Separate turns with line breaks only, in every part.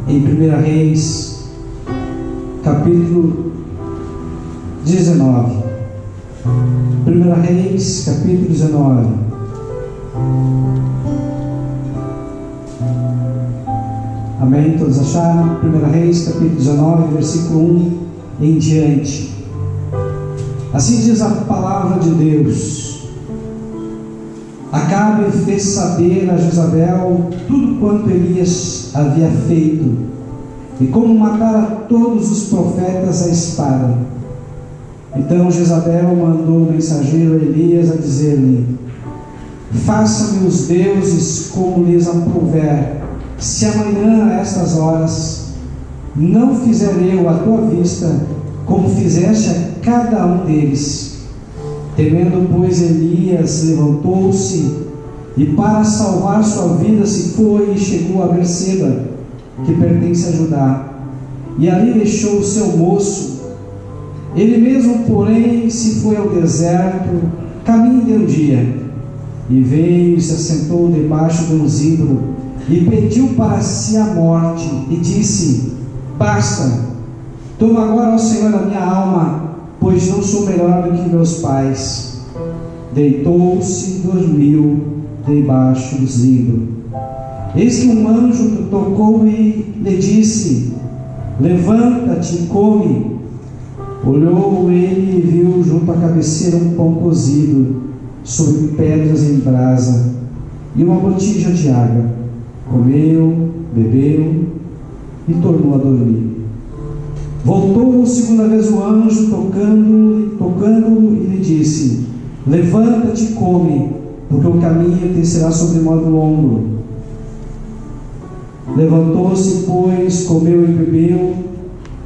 em 1 Reis, capítulo 19. 1 Reis, capítulo 19. Amém? Todos acharam? 1 Reis, capítulo 19, versículo 1 em diante. Assim diz a palavra de Deus. Acabe fez saber a Jezabel tudo quanto Elias havia feito, e como matara todos os profetas à espada. Então Jezabel mandou o mensageiro Elias a dizer-lhe: faça-me os deuses como lhes aprouver, se amanhã a estas horas não fizer eu à tua vista como fizeste a cada um deles. Temendo, pois, Elias levantou-se e para salvar sua vida se foi e chegou a Berseba, que pertence a Judá, e ali deixou o seu moço. Ele mesmo, porém, se foi ao deserto, caminho de um dia, e veio e se assentou debaixo de um zimbro, e pediu para si a morte, e disse: basta, toma agora, ó Senhor, a minha alma, pois não sou melhor do que meus pais. Deitou-se e dormiu debaixo do zimbro. Eis que um anjo tocou e lhe disse: levanta-te e come. Olhou ele e viu junto à cabeceira um pão cozido sobre pedras em brasa e uma botija de água. Comeu, bebeu e tornou a dormir. Voltou segunda vez o anjo, tocando e lhe disse: levanta-te e come, porque o caminho te será sobre modo longo. Levantou-se, pois, comeu e bebeu,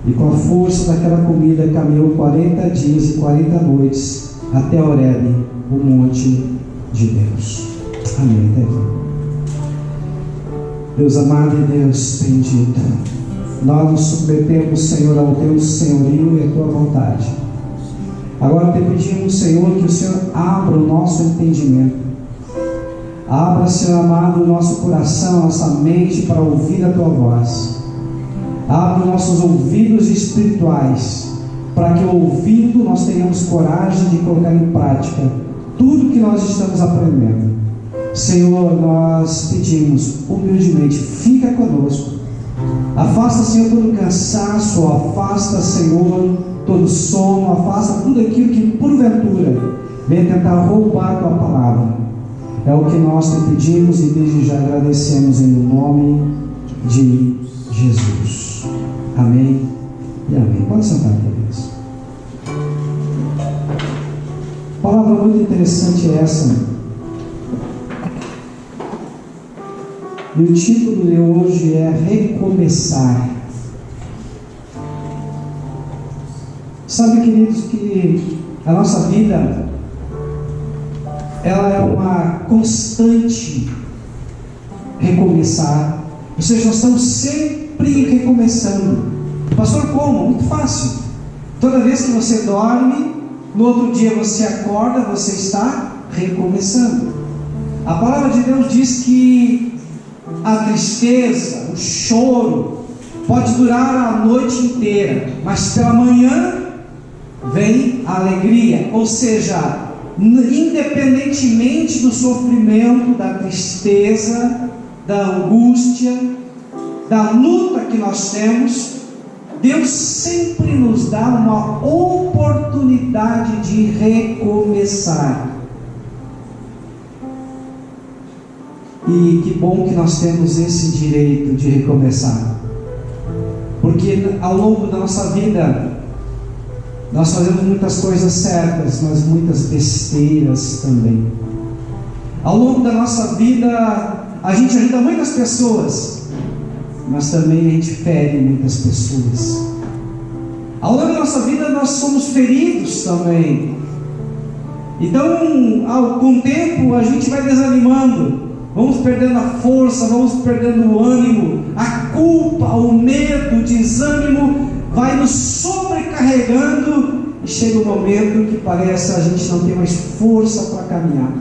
e com a força daquela comida caminhou 40 dias e 40 noites até Horebe, o monte de Deus. Amém. Até aqui. Deus amado e Deus bendito, nós nos submetemos, Senhor, ao teu senhorio e à tua vontade. Agora te pedimos, Senhor, que o Senhor abra o nosso entendimento. Abra, Senhor amado, o nosso coração, a nossa mente para ouvir a tua voz. Abra os nossos ouvidos espirituais, para que, ouvindo, nós tenhamos coragem de colocar em prática tudo que nós estamos aprendendo. Senhor, nós pedimos humildemente, fica conosco. Afasta, Senhor, todo cansaço, afasta, Senhor, todo sono, afasta tudo aquilo que porventura venha tentar roubar a tua palavra. É o que nós te pedimos e desde já agradecemos em nome de Jesus. Amém e amém. Pode sentar, queridos. Palavra muito interessante é essa. E o título de hoje é recomeçar. Sabe, queridos, que a nossa vida, ela é uma constante recomeçar. Ou seja, nós estamos sempre recomeçando. Pastor, como? Muito fácil. Toda vez que você dorme, no outro dia você acorda, você está recomeçando. A palavra de Deus diz que a tristeza, o choro, pode durar a noite inteira, mas pela manhã vem a alegria. Ou seja, independentemente do sofrimento, da tristeza, da angústia, da luta que nós temos, Deus sempre nos dá uma oportunidade de recomeçar. E que bom que nós temos esse direito de recomeçar, porque ao longo da nossa vida nós fazemos muitas coisas certas, mas muitas besteiras também. Ao longo da nossa vida a gente ajuda muitas pessoas, mas também a gente fere muitas pessoas. Ao longo da nossa vida nós somos feridos também. Então, com o tempo a gente vai desanimando, vamos perdendo a força, vamos perdendo o ânimo, a culpa, o medo, o desânimo vai nos sobrecarregando, e chega um momento que parece a gente não ter mais força para caminhar.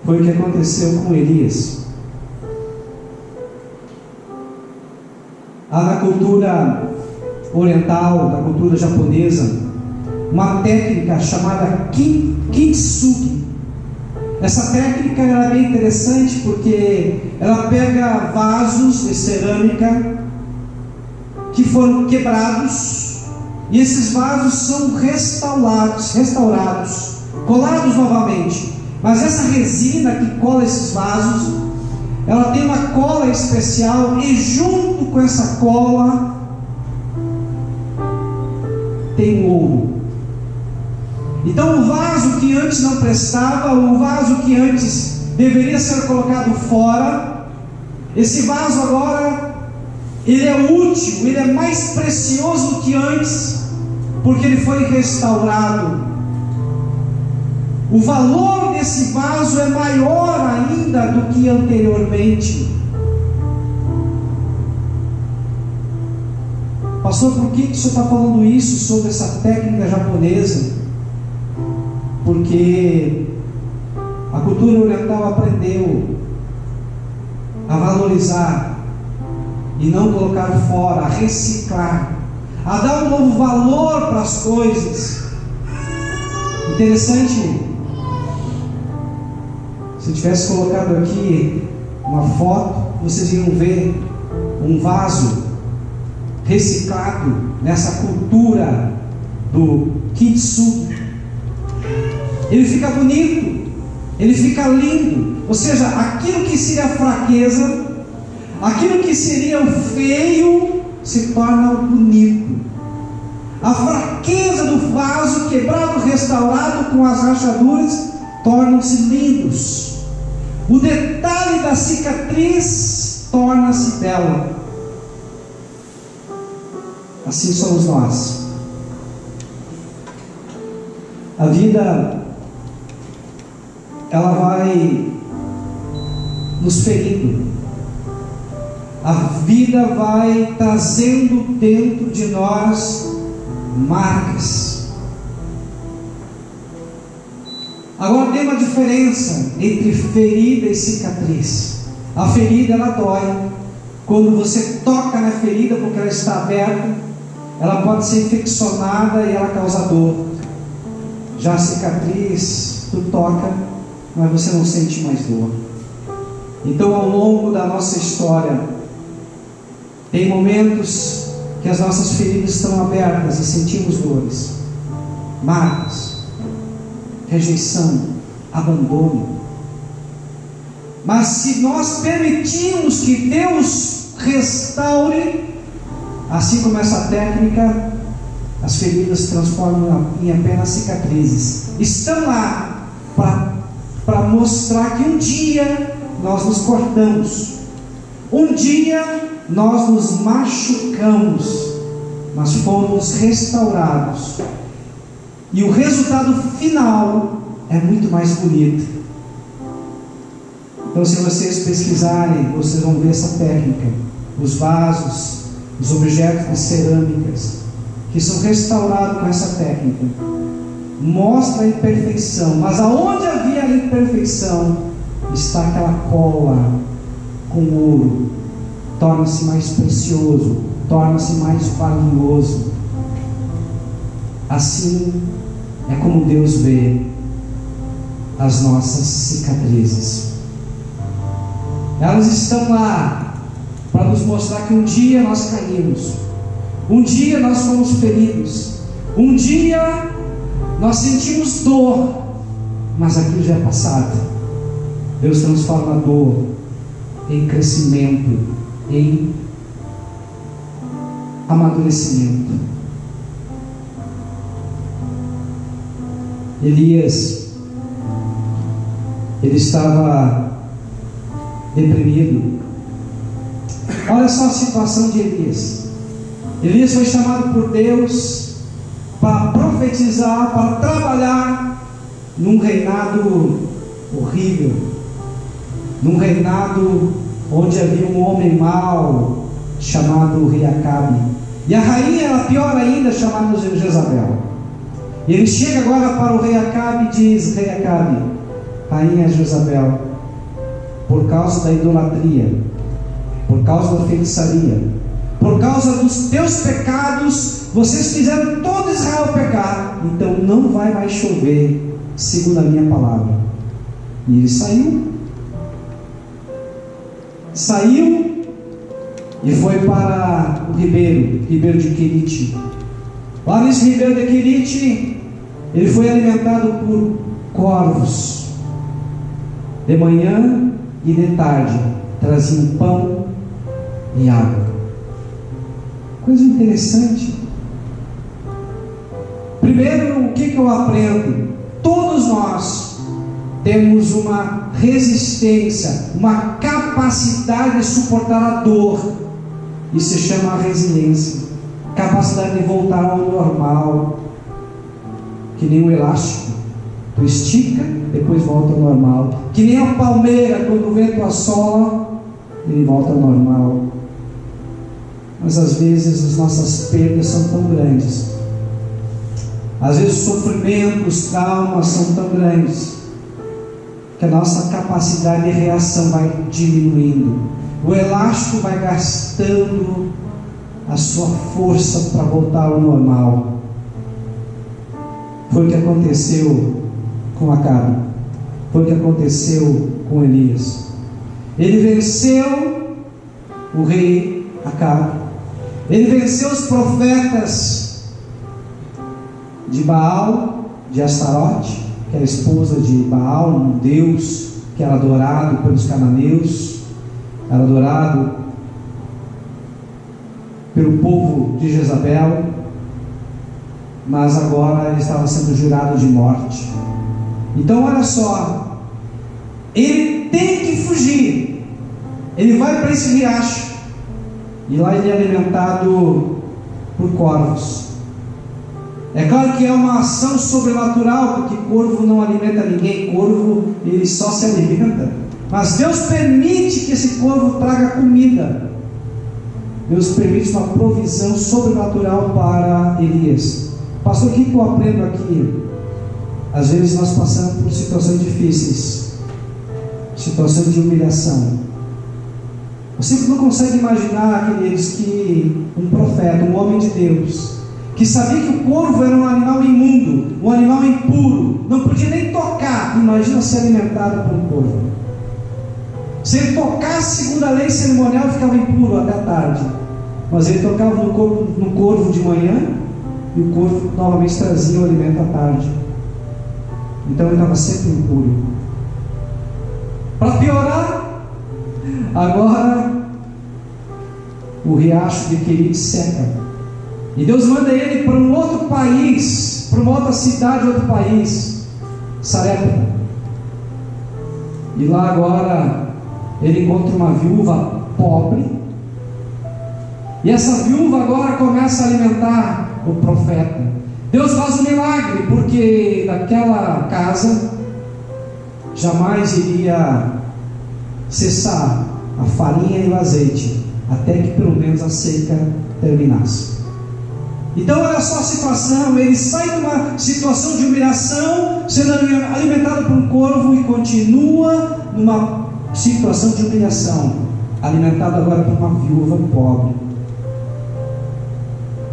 Foi o que aconteceu com Elias. Há na cultura oriental, na cultura japonesa, uma técnica chamada kintsugi. Essa técnica é bem interessante porque ela pega vasos de cerâmica que foram quebrados, e esses vasos são restaurados, colados novamente. Mas essa resina que cola esses vasos, ela tem uma cola especial, e junto com essa cola tem ouro. Então o vaso que antes não prestava, o vaso que antes deveria ser colocado fora, esse vaso agora, ele é útil, ele é mais precioso do que antes, porque ele foi restaurado. O valor desse vaso é maior ainda do que anteriormente. Pastor, por que o senhor está falando isso sobre essa técnica japonesa? Porque a cultura oriental aprendeu a valorizar e não colocar fora, a reciclar, a dar um novo valor para as coisas. Interessante, se eu tivesse colocado aqui uma foto, vocês iam ver um vaso reciclado nessa cultura do kintsugi. Ele fica bonito, ele fica lindo, ou seja, aquilo que seria fraqueza, aquilo que seria o feio, se torna bonito. A fraqueza do vaso quebrado, restaurado com as rachaduras, tornam-se lindos. O detalhe da cicatriz torna-se belo. Assim somos nós. A vida, ela vai nos ferindo. A vida vai trazendo dentro de nós marcas. Agora tem uma diferença entre ferida e cicatriz. A ferida, ela dói. Quando você toca na ferida, porque ela está aberta, ela pode ser infeccionada e ela causa dor. Já a cicatriz, tu toca, mas você não sente mais dor. Então, ao longo da nossa história, tem momentos que as nossas feridas estão abertas e sentimos dores, marcas, rejeição, abandono. Mas se nós permitirmos que Deus restaure, assim como essa técnica, as feridas se transformam em apenas cicatrizes. Estão lá para mostrar que um dia nós nos cortamos, um dia nós nos machucamos, mas fomos restaurados, e o resultado final é muito mais bonito. Então, se vocês pesquisarem, vocês vão ver essa técnica. Os vasos, os objetos de cerâmicas que são restaurados com essa técnica, mostra a imperfeição, mas aonde havia a imperfeição, está aquela cola com ouro, torna-se mais precioso, torna-se mais valioso. Assim é como Deus vê as nossas cicatrizes. Elas estão lá para nos mostrar que um dia nós caímos, um dia nós fomos feridos, um dia nós sentimos dor, mas aquilo já é passado. Deus transforma a dor em crescimento, em amadurecimento. Elias, ele estava deprimido. Olha só a situação de Elias. Elias foi chamado por Deus para profetizar, para trabalhar num reinado horrível, num reinado onde havia um homem mau chamado rei Acabe, e a rainha era pior ainda, chamada Jezabel. E ele chega agora para o rei Acabe e diz: rei Acabe, rainha Jezabel, por causa da idolatria, por causa da feitiçaria, por causa dos teus pecados, vocês fizeram todo Israel pecar, então não vai mais chover, segundo a minha palavra. E ele saiu e foi para o ribeiro de Querite. Lá nesse ribeiro de Querite, ele foi alimentado por corvos. De manhã e de tarde traziam pão e água. Coisa interessante. Primeiro, o que eu aprendo? Todos nós temos uma resistência, uma capacidade de suportar a dor. Isso se chama resiliência. Capacidade de voltar ao normal. Que nem um elástico. Tu estica, depois volta ao normal. Que nem a palmeira, quando o vento assola, ele volta ao normal. Mas às vezes as nossas perdas são tão grandes. Às vezes os sofrimentos, os traumas são tão grandes, que a nossa capacidade de reação vai diminuindo. O elástico vai gastando a sua força para voltar ao normal. Foi o que aconteceu com Acabe. Foi o que aconteceu com Elias. Ele venceu o rei Acabe. Ele venceu os profetas de Baal, de Astarote, que era a esposa de Baal, um deus que era adorado pelos cananeus, era adorado pelo povo de Jezabel, mas agora ele estava sendo jurado de morte. Então olha só, ele tem que fugir. Ele vai para esse riacho, e lá ele é alimentado por corvos. É claro que é uma ação sobrenatural, porque corvo não alimenta ninguém. Corvo, ele só se alimenta. Mas Deus permite que esse corvo traga comida. Deus permite uma provisão sobrenatural para Elias. Pastor, o que eu aprendo aqui? Às vezes nós passamos por situações difíceis, situações de humilhação. Você não consegue imaginar aqueles que um profeta, um homem de Deus, que sabia que o corvo era um animal imundo, um animal impuro, não podia nem tocar. Imagina ser alimentado por um corvo. Se ele tocasse segundo a lei cerimonial, ele ficava impuro até a tarde. Mas ele tocava no corvo de manhã, e o corvo novamente trazia o alimento à tarde. Então ele estava sempre impuro. Para piorar, agora o riacho de Querite seca. E Deus manda ele para um outro país, para uma outra cidade, outro país, Sarepta. E lá agora ele encontra uma viúva pobre. E essa viúva agora começa a alimentar o profeta. Deus faz um milagre, porque daquela casa jamais iria cessar a farinha e o azeite, até que pelo menos a seca terminasse. Então olha só a situação, ele sai de uma situação de humilhação, sendo alimentado por um corvo, e continua numa situação de humilhação, alimentado agora por uma viúva pobre.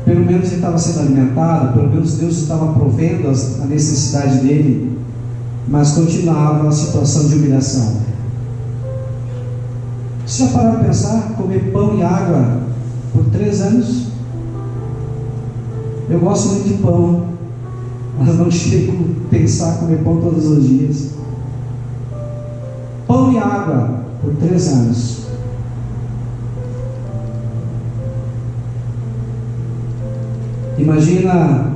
Pelo menos ele estava sendo alimentado, pelo menos Deus estava provendo a necessidade dele, mas continuava a situação de humilhação. Você já parou para pensar, comer pão e água por 3 anos? Eu gosto muito de pão, mas não chego a pensar em comer pão todos os dias. Pão e água por 3 anos. Imagina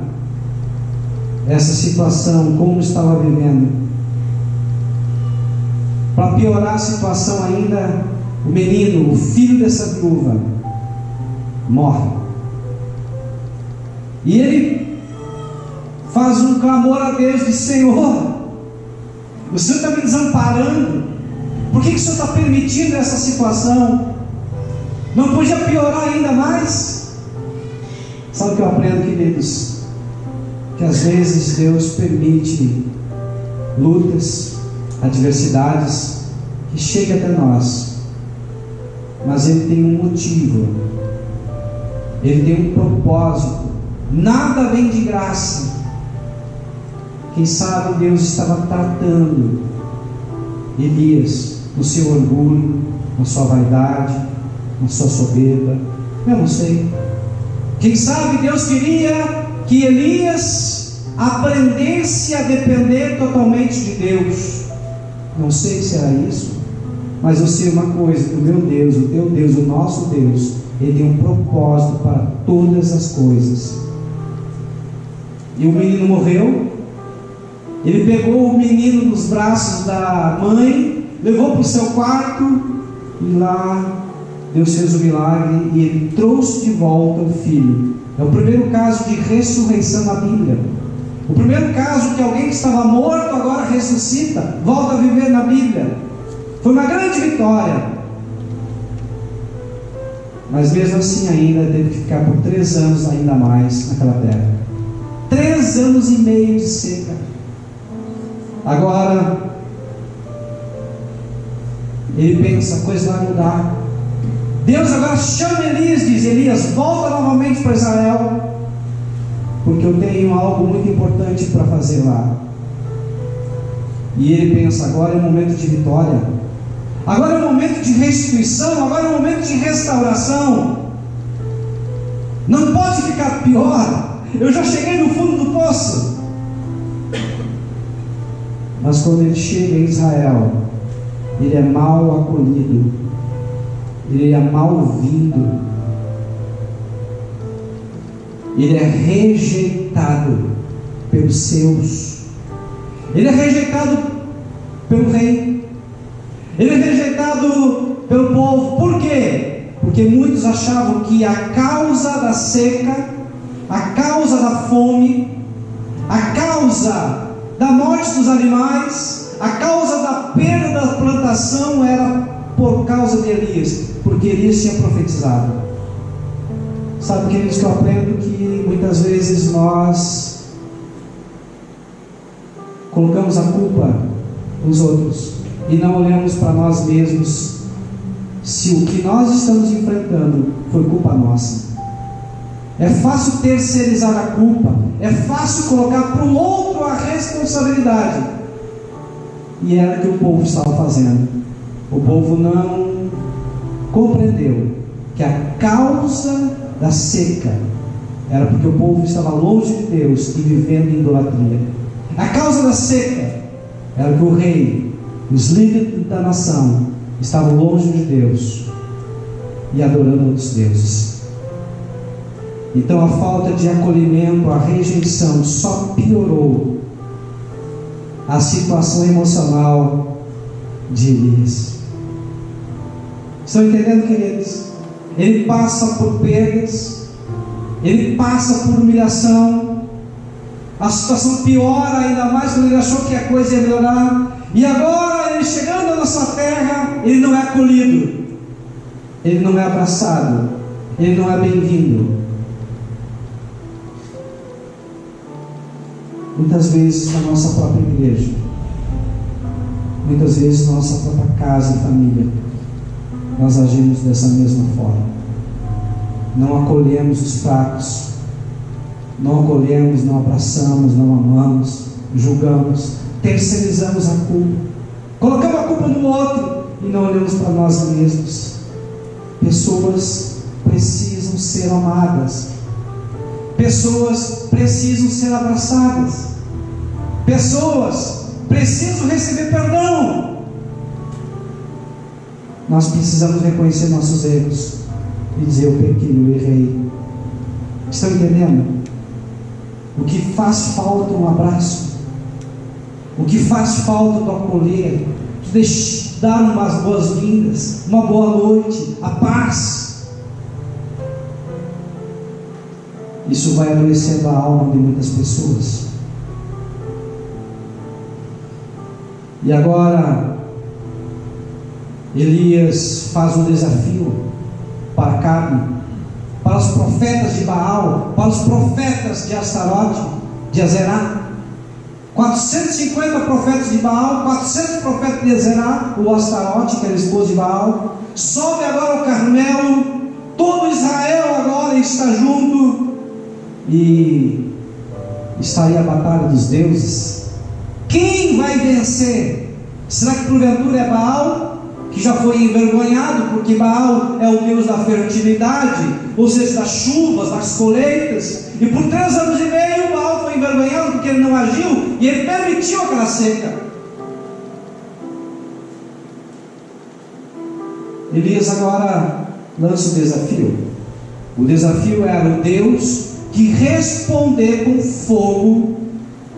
essa situação, como estava vivendo. Para piorar a situação ainda, o menino, o filho dessa viúva, morre. E ele faz um clamor a Deus, diz: Senhor, o Senhor está me desamparando. Por que o Senhor está permitindo essa situação? Não podia piorar ainda mais? Sabe o que eu aprendo, queridos? Que às vezes Deus permite lutas, adversidades que cheguem até nós, mas Ele tem um motivo Ele tem um propósito. Nada vem de graça. Quem sabe Deus estava tratando Elias no seu orgulho, na sua vaidade, na sua soberba. Eu não sei. Quem sabe Deus queria que Elias aprendesse a depender totalmente de Deus. Não sei se era isso, mas eu sei uma coisa: que o meu Deus, o teu Deus, o nosso Deus, Ele tem um propósito para todas as coisas. E o menino morreu. Ele pegou o menino nos braços da mãe, levou para o seu quarto, e lá Deus fez o milagre e ele trouxe de volta o filho. É o primeiro caso de ressurreição na Bíblia. O primeiro caso que alguém que estava morto agora ressuscita, volta a viver na Bíblia. Foi uma grande vitória. Mas mesmo assim ainda teve que ficar por 3 anos ainda mais naquela terra. 3 anos e meio de seca. Agora ele pensa: a coisa vai mudar. Deus agora chama Elias e diz: Elias, volta novamente para Israel, porque eu tenho algo muito importante para fazer lá. E ele pensa: agora é o momento de vitória, agora é o momento de restituição, agora é o momento de restauração. Não pode ficar pior. Eu já cheguei no fundo do poço. Mas quando ele chega em Israel, ele é mal acolhido, ele é mal vindo, ele é rejeitado pelos seus, ele é rejeitado pelo rei, ele é rejeitado pelo povo. Por quê? Porque muitos achavam que a causa da seca, a causa da fome, a causa da morte dos animais, a causa da perda da plantação era por causa de Elias, porque Elias tinha profetizado. Sabe, queridos, que eu aprendo que muitas vezes nós colocamos a culpa nos outros e não olhamos para nós mesmos, se o que nós estamos enfrentando foi culpa nossa. É fácil terceirizar a culpa, é fácil colocar para o outro a responsabilidade. E era o que o povo estava fazendo. O povo não compreendeu que a causa da seca era porque o povo estava longe de Deus e vivendo em idolatria. A causa da seca era que o rei, os líderes da nação, estavam longe de Deus e adorando outros deuses. Então a falta de acolhimento, a rejeição só piorou a situação emocional de Elias. Estão entendendo, queridos? Ele passa por perdas, ele passa por humilhação, a situação piora ainda mais quando ele achou que a coisa ia melhorar, e agora ele chegando na sua terra, ele não é acolhido, ele não é abraçado, ele não é bem-vindo. Muitas vezes na nossa própria igreja, muitas vezes na nossa própria casa e família, nós agimos dessa mesma forma. Não acolhemos os fracos, não acolhemos, não abraçamos, não amamos, julgamos, terceirizamos a culpa, colocamos a culpa no outro e não olhamos para nós mesmos. Pessoas precisam ser amadas, pessoas precisam ser abraçadas, pessoas precisam receber perdão. Nós precisamos reconhecer nossos erros e dizer: eu pequei, eu errei. Estão entendendo? O que faz falta é um abraço, o que faz falta é tu acolher, tu dar umas boas-vindas, uma boa noite, a paz. Isso vai adoecendo a alma de muitas pessoas. E agora Elias faz um desafio para Acabe, para os profetas de Baal, para os profetas de Astarote, de Azerá. 450 profetas de Baal, 400 profetas de Azerá, o Astarote, que era esposo de Baal. Sobe agora ao Carmelo, todo Israel agora está junto e está aí a batalha dos deuses. Quem vai vencer? Será que porventura é Baal, que já foi envergonhado, porque Baal é o Deus da fertilidade, ou seja, das chuvas, das colheitas, e por 3 anos e meio Baal foi envergonhado porque ele não agiu e ele permitiu aquela seca. Elias agora lança o desafio. O desafio era o Deus que responder com fogo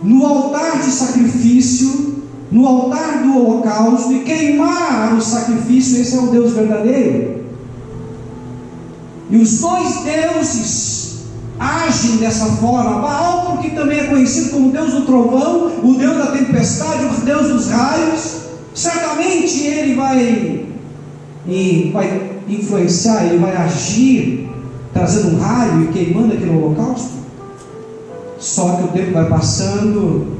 no altar de sacrifício, no altar do holocausto, e queimar o sacrifício. Esse é o Deus verdadeiro. E os dois deuses agem dessa forma. Baal, porque também é conhecido como Deus do trovão, o Deus da tempestade, o Deus dos raios. Certamente ele vai influenciar, ele vai agir trazendo um raio e queimando aquele holocausto. Só que o tempo vai passando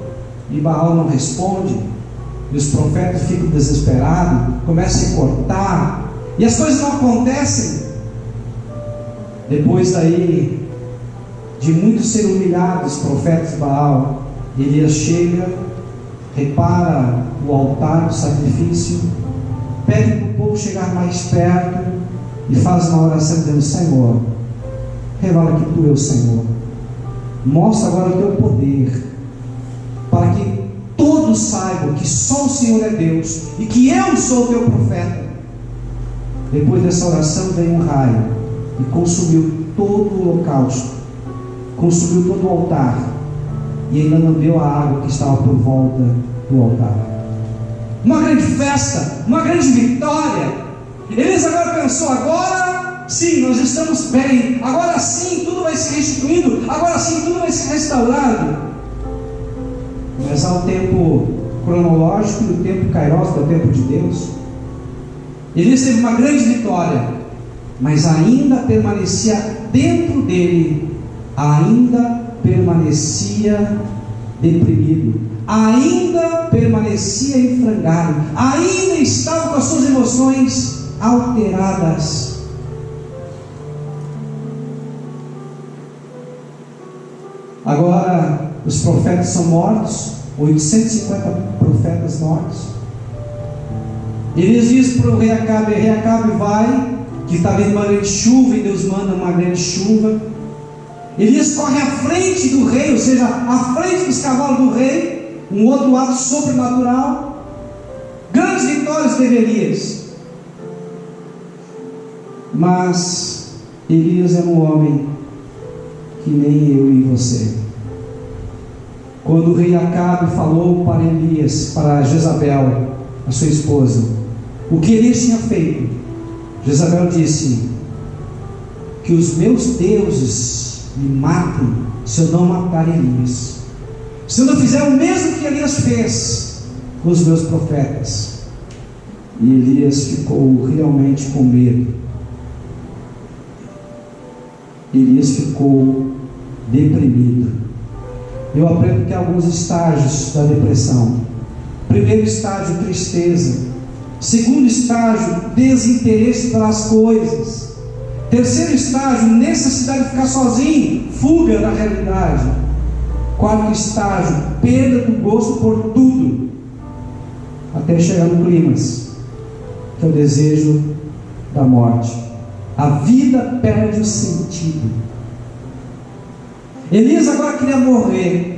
e Baal não responde, e os profetas ficam desesperados, começam a cortar, e as coisas não acontecem. Depois daí, de muitos serem humilhados, os profetas de Baal, Elias chega, repara o altar do sacrifício, pede para o povo chegar mais perto e faz uma oração dizendo: Senhor, revela que Tu és o Senhor, mostra agora o Teu poder, para que todos saibam que só o Senhor é Deus e que eu sou o Teu profeta. Depois dessa oração veio um raio e consumiu todo o holocausto, consumiu todo o altar, e ainda não deu a água que estava por volta do altar. Uma grande festa, uma grande vitória. Elias agora pensou: agora sim, nós estamos bem, agora sim tudo vai ser restituído, agora sim tudo vai ser restaurado. Mas há o tempo cronológico e o tempo kairos, que é o tempo de Deus. Elias teve uma grande vitória, mas ainda permanecia dentro dele, ainda permanecia deprimido, ainda permanecia em frangalho, ainda estava com as suas emoções alteradas. Agora os profetas são mortos, 850 profetas mortos. Elias diz para o rei Acabe vai, que está vindo uma grande chuva, e Deus manda uma grande chuva. Elias corre à frente do rei, ou seja, à frente dos cavalos do rei, um outro ato sobrenatural. Grandes vitórias teve Elias. Mas Elias era um homem que nem eu e você. Quando o rei Acabe falou para Elias, para Jezabel, a sua esposa, o que Elias tinha feito, Jezabel disse: que os meus deuses me matem se eu não matar Elias, se eu não fizer o mesmo que Elias fez com os meus profetas. E Elias ficou realmente com medo. Elias ficou deprimido. Eu aprendo que há alguns estágios da depressão. Primeiro estágio, tristeza. Segundo estágio, desinteresse pelas coisas. Terceiro estágio, necessidade de ficar sozinho, fuga da realidade. Quarto estágio, perda do gosto por tudo, até chegar no clímax, que é o desejo da morte. A vida perde o sentido. Elias agora queria morrer.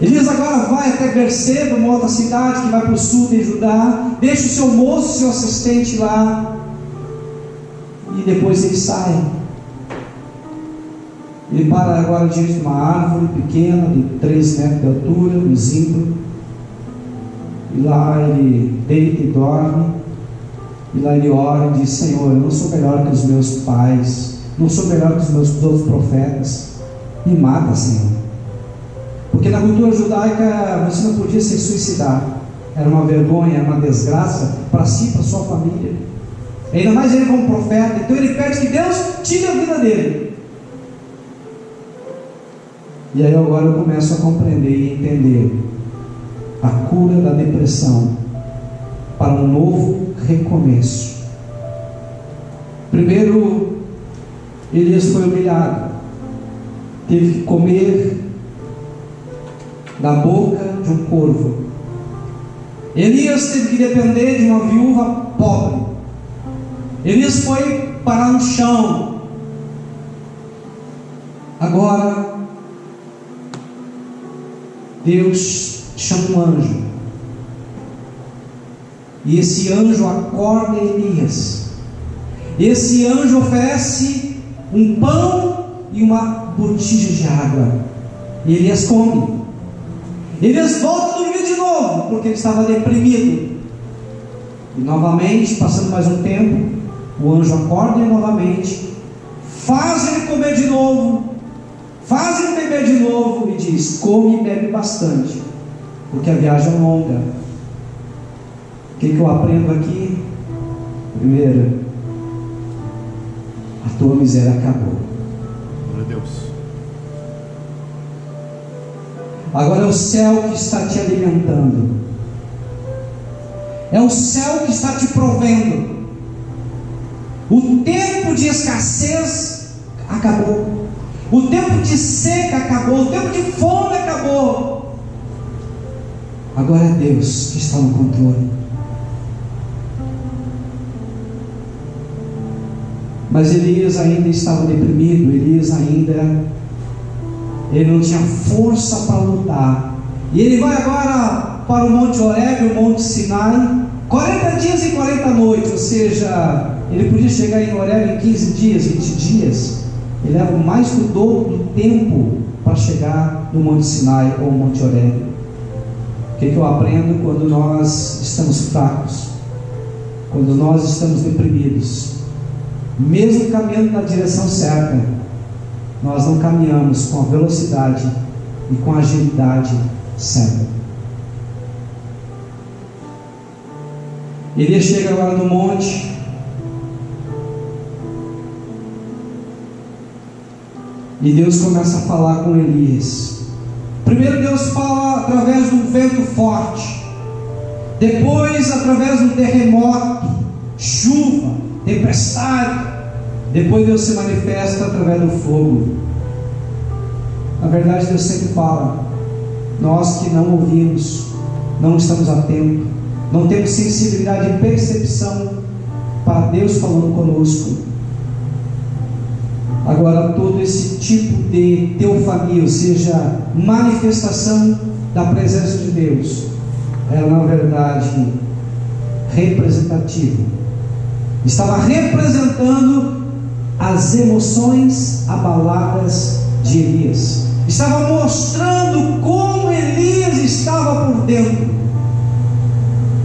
Elias agora vai até Berseba, uma outra cidade que vai para o sul de Judá, deixa o seu moço, seu assistente lá, e depois ele sai. Ele para agora diante de uma árvore pequena, de 3 metros de altura, um zimbro, e lá ele deita e dorme, e lá ele ora e diz: Senhor, eu não sou melhor que os meus pais, não sou melhor que os meus outros profetas, me mata, Senhor. Porque na cultura judaica você não podia se suicidar, era uma vergonha, era uma desgraça para si, para sua família, ainda mais ele como profeta. Então ele pede que Deus tire a vida dele. E aí agora eu começo a compreender e entender a cura da depressão para um novo recomeço. Primeiro, Elias foi humilhado, teve que comer da boca de um corvo. Elias teve que depender de uma viúva pobre. Elias foi parar no chão. Agora Deus chama um anjo, e esse anjo acorda Elias. Esse anjo oferece um pão e uma botija de água, e Elias come. Elias volta a dormir de novo, porque ele estava deprimido. E novamente, passando mais um tempo, o anjo acorda ele novamente, faz ele comer de novo, faz ele beber de novo, e diz: come e bebe bastante, porque a viagem é longa. O que eu aprendo aqui? Primeiro, a tua miséria acabou.
Glória a Deus.
Agora é o céu que está te alimentando, é o céu que está te provendo. O tempo de escassez acabou, o tempo de seca acabou, o tempo de fome acabou. Agora é Deus que está no controle. Mas Elias ainda estava deprimido. Elias ele não tinha força para lutar. E ele vai agora para o Monte Horebe, o Monte Sinai, 40 dias e 40 noites, ou seja, ele podia chegar em Horebe em 15 dias, 20 dias. Ele leva mais do dobro do tempo para chegar no Monte Sinai ou Monte Horebe. O que eu aprendo quando nós estamos fracos, quando nós estamos deprimidos? Mesmo caminhando na direção certa, nós não caminhamos com a velocidade e com a agilidade certa. Elias chega agora no monte, e Deus começa a falar com Elias. Primeiro Deus fala através de um vento forte, depois através de um terremoto, chuva, tempestade. Depois Deus se manifesta através do fogo. Na verdade, Deus sempre fala. Nós que não ouvimos, não estamos atentos, não temos sensibilidade e percepção para Deus falando conosco. Agora, todo esse tipo de teofania, ou seja, manifestação da presença de Deus, era na verdade representativo. Estava representando as emoções abaladas de Elias. Estava mostrando como Elias estava por dentro.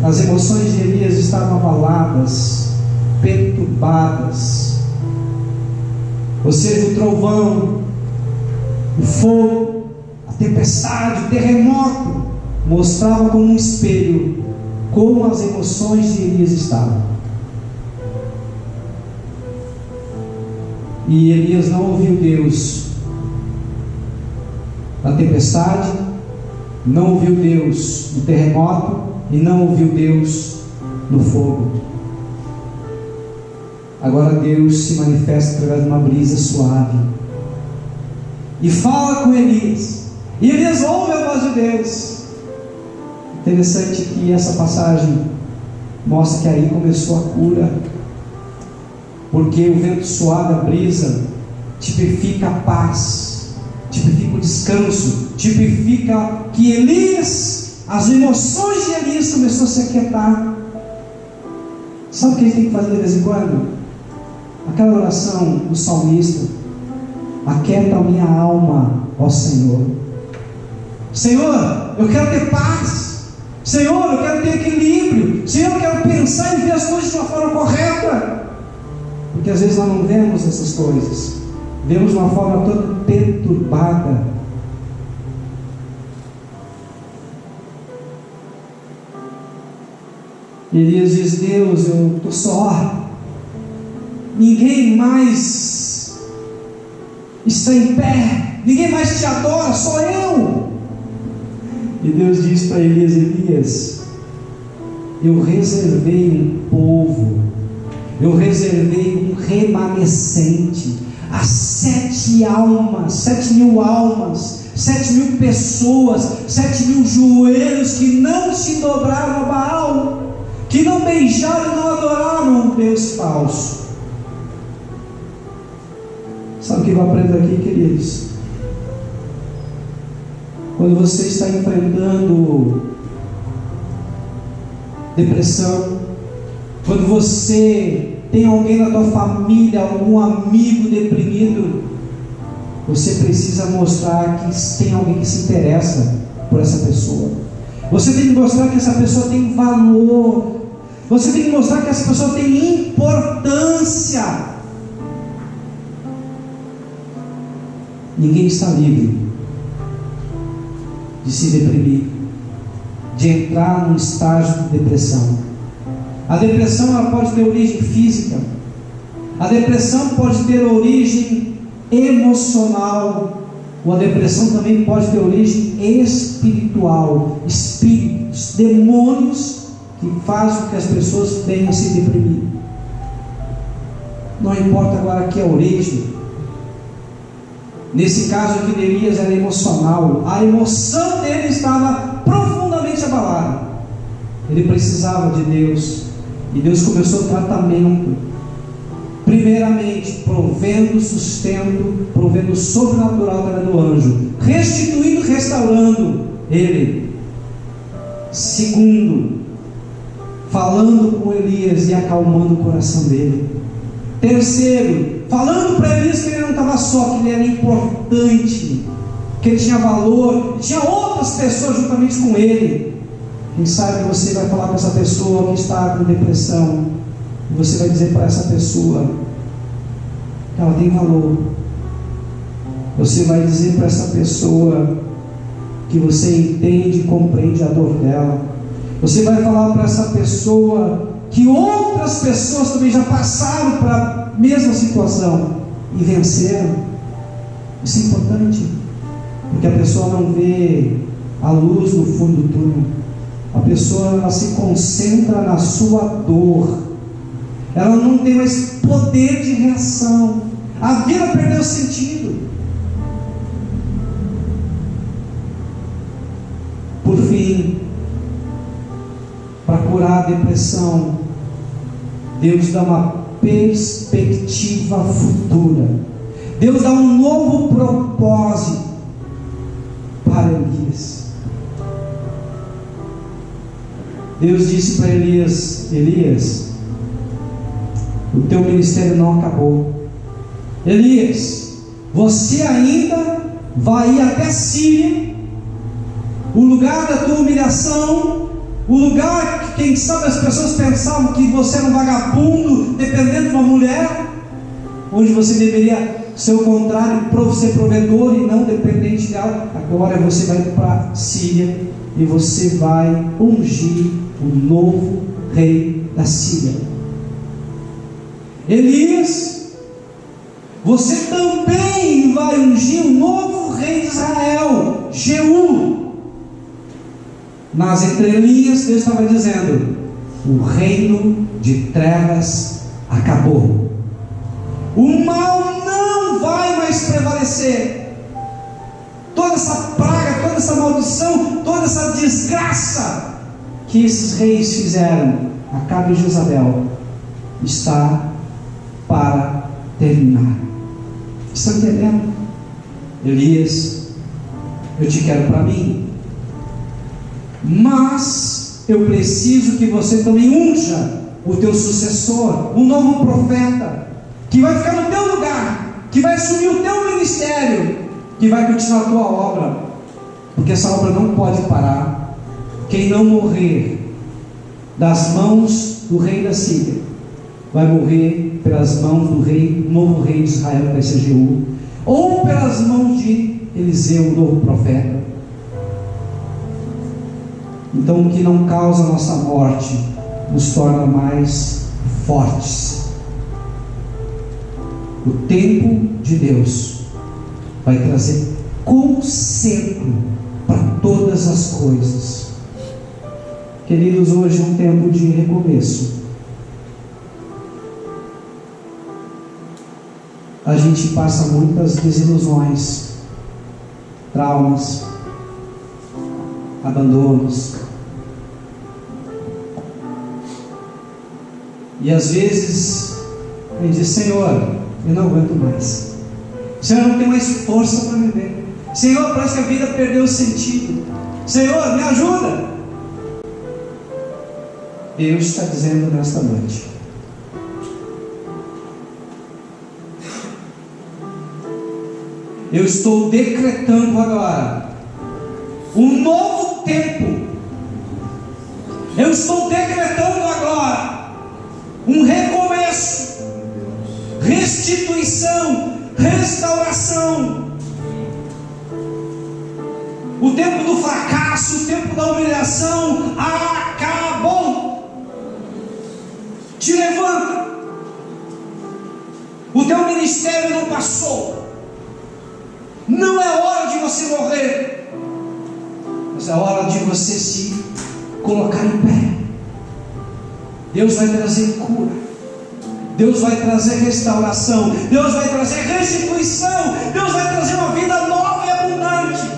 As emoções de Elias estavam abaladas, perturbadas. Ou seja, o trovão, o fogo, a tempestade, o terremoto mostrava como um espelho como as emoções de Elias estavam. E Elias não ouviu Deus na tempestade, não ouviu Deus no terremoto e não ouviu Deus no fogo. Agora Deus se manifesta através de uma brisa suave e fala com Elias, e Elias ouve a voz de Deus. Interessante que essa passagem mostra que aí começou a cura, porque o vento suave, a brisa, tipifica a paz, tipifica o descanso, tipifica que Elias, as emoções de Elias começou a se aquietar. Sabe o que ele tem que fazer de vez em quando? Aquela oração do salmista: aquieta a minha alma, ó Senhor. Senhor, eu quero ter paz. Senhor, eu quero ter equilíbrio. Senhor, eu quero pensar e ver as coisas de uma forma correta. Porque às vezes nós não vemos essas coisas, vemos de uma forma toda perturbada. Elias diz: Deus, eu estou só, ninguém mais está em pé, ninguém mais te adora, só eu. E Deus diz para Elias: Elias, eu reservei um povo, eu reservei um remanescente. Há 7 almas, 7.000 almas, 7.000 pessoas, 7.000 joelhos que não se dobraram a Baal, que não beijaram e não adoraram um Deus falso. Sabe o que eu aprendo aqui, queridos? Quando você está enfrentando depressão, quando você tem alguém na tua família, algum amigo deprimido, você precisa mostrar que tem alguém que se interessa por essa pessoa. Você tem que mostrar que essa pessoa tem valor. Você tem que mostrar que essa pessoa tem importância. Ninguém está livre de se deprimir, de entrar num estágio de depressão. A depressão ela pode ter origem física, a depressão pode ter origem emocional, ou a depressão também pode ter origem espiritual, espíritos, demônios que fazem com que as pessoas venham a se deprimir. Não importa agora que a origem. Nesse caso aqui de Elias era emocional, a emoção dele estava profundamente abalada. Ele precisava de Deus, e Deus começou o tratamento, primeiramente provendo sustento, provendo o sobrenatural através do anjo, restituindo, restaurando ele. Segundo, falando com Elias e acalmando o coração dele. Terceiro, falando para Elias que ele não estava só, que ele era importante, que ele tinha valor, tinha outras pessoas juntamente com ele. Quem sabe você vai falar com essa pessoa que está com depressão, e você vai dizer para essa pessoa que ela tem valor. Você vai dizer para essa pessoa que você entende e compreende a dor dela. Você vai falar para essa pessoa que outras pessoas também já passaram para a mesma situação e venceram. Isso é importante, porque a pessoa não vê a luz no fundo do túnel. A pessoa ela se concentra na sua dor, ela não tem mais poder de reação, a vida perdeu sentido. Por fim, para curar a depressão, Deus dá uma perspectiva futura. Deus dá um novo propósito para Elias. Deus disse para Elias: Elias, o teu ministério não acabou. Elias, você ainda vai ir até Síria, o lugar da tua humilhação, o lugar que, quem sabe, as pessoas pensavam que você era um vagabundo, dependendo de uma mulher, onde você deveria ser o contrário, ser provedor e não dependente dela. Agora você vai para a Síria e você vai ungir o novo rei da Síria. Elias, você também vai ungir o novo rei de Israel, Jeú. Nas entrelinhas, Deus estava dizendo: o reino de trevas acabou, o mal não vai mais prevalecer. Toda essa praga, toda essa maldição, toda essa desgraça que esses reis fizeram, Acabe e Jezabel, está para terminar. Estão entendendo? Elias, eu te quero para mim, mas eu preciso que você também unja o teu sucessor, um novo profeta, que vai ficar no teu lugar, que vai assumir o teu ministério, que vai continuar a tua obra, porque essa obra não pode parar. Quem não morrer das mãos do rei da Síria, vai morrer pelas mãos do rei, novo rei de Israel, que vai ser Jeú, ou pelas mãos de Eliseu, o novo profeta. Então, o que não causa a nossa morte nos torna mais fortes. O tempo de Deus vai trazer conserto para todas as coisas. Queridos, hoje é um tempo de recomeço. a gente passa muitas desilusões, traumas, abandonos. E às vezes a gente diz: Senhor, eu não aguento mais. Senhor, eu não tenho mais força para viver. Senhor, parece que a vida perdeu o sentido. Senhor, me ajuda. Deus está dizendo nesta noite: eu estou decretando agora um novo tempo. Eu estou decretando agora um recomeço, restituição, restauração. O tempo do fracasso, o tempo da humilhação acabou. Te levanta. O teu ministério não passou. Não é hora de você morrer, mas é hora de você se colocar em pé. Deus vai trazer cura, Deus vai trazer restauração, Deus vai trazer restituição, Deus vai trazer uma vida nova e abundante.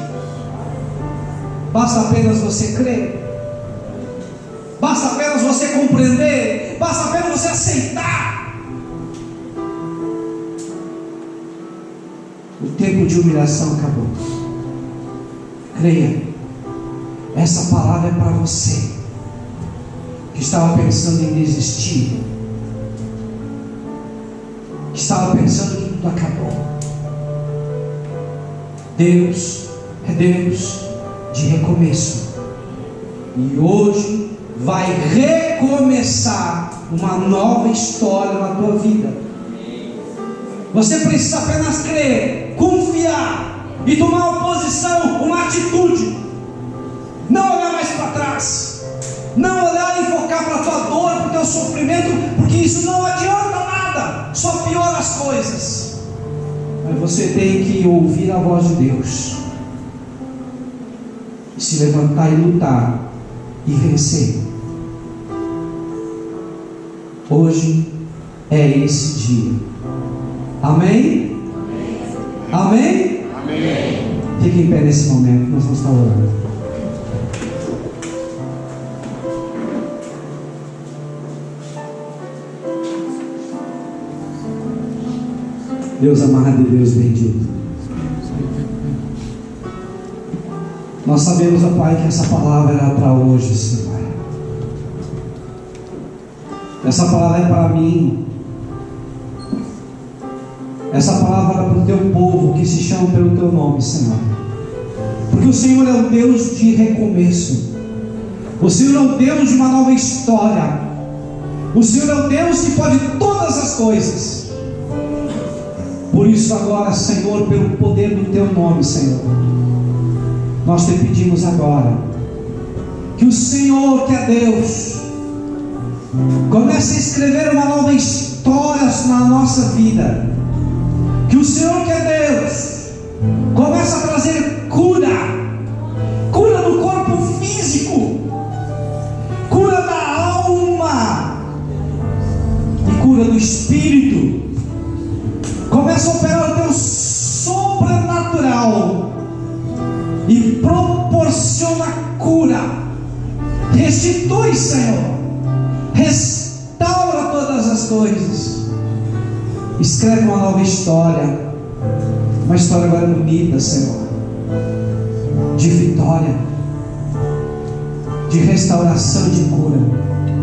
Basta apenas você crer, basta apenas você compreender, basta apenas você aceitar. O tempo de humilhação acabou. Creia, essa palavra é para você que estava pensando em desistir, que estava pensando que tudo acabou. Deus é Deus de recomeço, e hoje vai recomeçar uma nova história na tua vida. Você precisa apenas crer, confiar e tomar uma posição, uma atitude. Não olhar mais para trás, não olhar e focar para a tua dor, para o teu sofrimento, porque isso não adianta nada, só piora as coisas. Mas você tem que ouvir a voz de Deus e se levantar e lutar e vencer. Hoje é esse dia. Amém? Amém? Amém. Fique em pé nesse momento, nós vamos estar orando. Deus amado e Deus bendito, nós sabemos, ó Pai, que essa palavra era para hoje, Senhor. Essa palavra é para mim. Essa palavra é para o teu povo que se chama pelo teu nome, Senhor. Porque o Senhor é o Deus de recomeço. O Senhor é o Deus de uma nova história. O Senhor é o Deus que pode todas as coisas. Por isso agora, Senhor, pelo poder do teu nome, Senhor, nós te pedimos agora que o Senhor, que é Deus, comece a escrever uma nova história na nossa vida. Que o Senhor, que é Deus, comece a trazer cura, cura do corpo físico, cura da alma e cura do espírito. Começa a operar o teu sobrenatural e proporciona cura. Restitui, Senhor, restaura todas as coisas. Escreve uma nova história, uma história agora bonita, Senhor, de vitória, de restauração e de cura,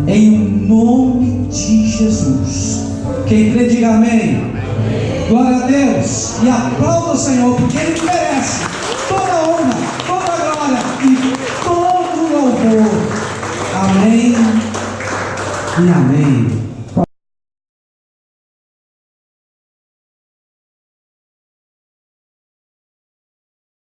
em nome de Jesus. Quem crê, diga amém. Glória a Deus, e aplauda o Senhor, porque Ele merece toda a honra, toda a glória e todo o louvor. Amém e amém.